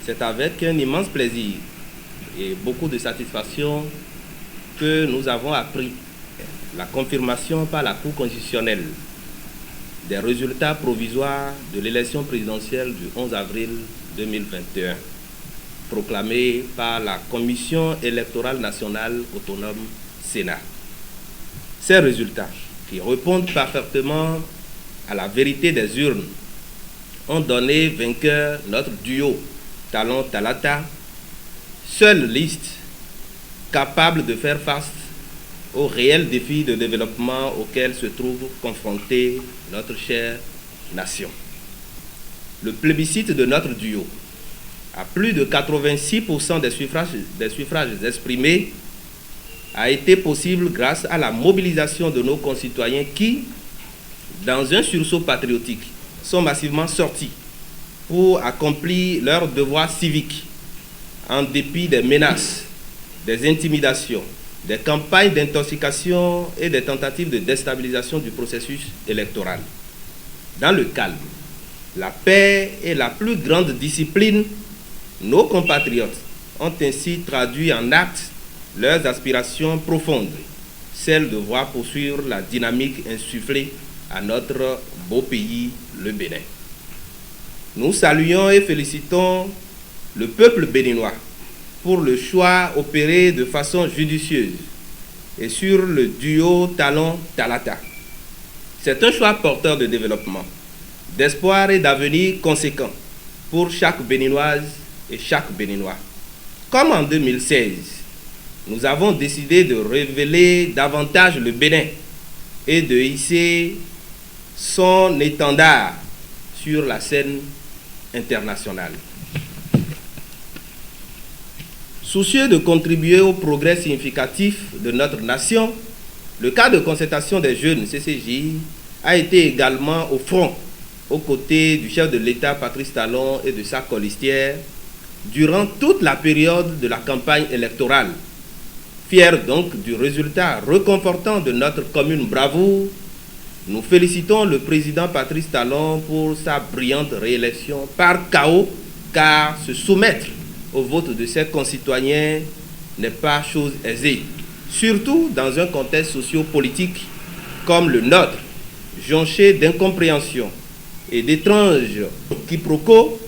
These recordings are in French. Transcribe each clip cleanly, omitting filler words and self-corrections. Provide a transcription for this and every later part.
C'est avec un immense plaisir et beaucoup de satisfaction que nous avons appris la confirmation par la Cour constitutionnelle des résultats provisoires de l'élection présidentielle du 11 avril 2021, proclamée par la Commission électorale nationale autonome Sénat. Ces résultats, qui répondent parfaitement à la vérité des urnes, ont donné vainqueur notre duo Talon-Talata, seule liste capable de faire face aux réels défis de développement auxquels se trouve confrontée notre chère nation. Le plébiscite de notre duo, à plus de 86% des suffrages exprimés, a été possible grâce à la mobilisation de nos concitoyens qui, dans un sursaut patriotique, sont massivement sortis pour accomplir leur devoir civique en dépit des menaces, des intimidations, des campagnes d'intoxication et des tentatives de déstabilisation du processus électoral. Dans le calme, la paix et la plus grande discipline, nos compatriotes ont ainsi traduit en actes leurs aspirations profondes, celles de voir poursuivre la dynamique insufflée à notre beau pays, le Bénin. Nous saluons et félicitons le peuple béninois pour le choix opéré de façon judicieuse et sur le duo Talon-Talata. C'est un choix porteur de développement, d'espoir et d'avenir conséquent pour chaque Béninoise et chaque Béninois. Comme en 2016, nous avons décidé de révéler davantage le Bénin et de hisser son étendard sur la scène internationale. Soucieux de contribuer au progrès significatif de notre nation, le cadre de concertation des jeunes CCJ a été également au front, aux côtés du chef de l'État Patrice Talon et de sa colistière, durant toute la période de la campagne électorale. Fiers donc du résultat réconfortant de notre commune bravoure, nous félicitons le président Patrice Talon pour sa brillante réélection par chaos, car se soumettre au vote de ses concitoyens n'est pas chose aisée, surtout dans un contexte socio-politique comme le nôtre, jonché d'incompréhension et d'étranges quiproquos.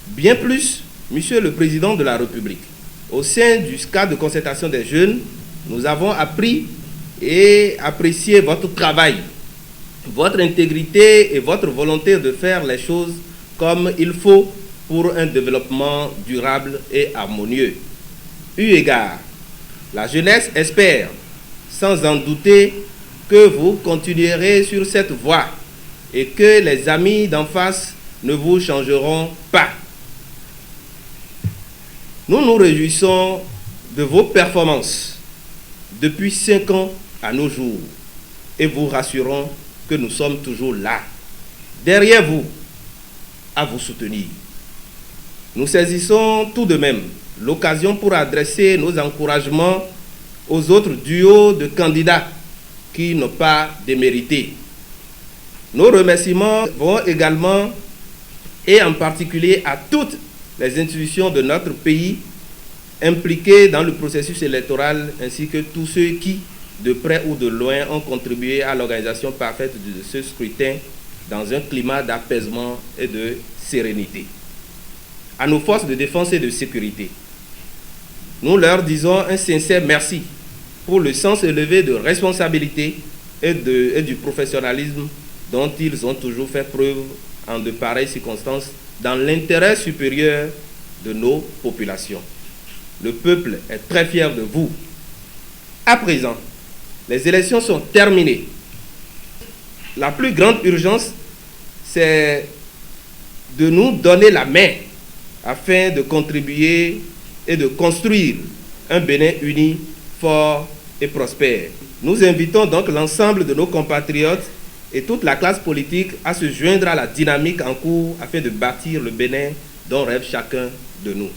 Bien plus, Monsieur le Président de la République, au sein du cadre de concertation des jeunes, nous avons appris et apprécié votre travail, votre intégrité et votre volonté de faire les choses comme il faut pour un développement durable et harmonieux. Eu égard, la jeunesse espère, sans en douter, que vous continuerez sur cette voie et que les amis d'en face ne vous changeront pas. Nous nous réjouissons de vos performances depuis 5 ans à nos jours et vous rassurons que nous sommes toujours là, derrière vous, à vous soutenir. Nous saisissons tout de même l'occasion pour adresser nos encouragements aux autres duos de candidats qui n'ont pas démérité. Nos remerciements vont également, et en particulier à toutes les institutions de notre pays impliquées dans le processus électoral, ainsi que tous ceux qui, de près ou de loin, ont contribué à l'organisation parfaite de ce scrutin dans un climat d'apaisement et de sérénité. À nos forces de défense et de sécurité, nous leur disons un sincère merci pour le sens élevé de responsabilité et du professionnalisme dont ils ont toujours fait preuve en de pareilles circonstances dans l'intérêt supérieur de nos populations. Le peuple est très fier de vous. À présent, les élections sont terminées. La plus grande urgence, c'est de nous donner la main afin de contribuer et de construire un Bénin uni, fort et prospère. Nous invitons donc l'ensemble de nos compatriotes et toute la classe politique à se joindre à la dynamique en cours afin de bâtir le Bénin dont rêve chacun de nous.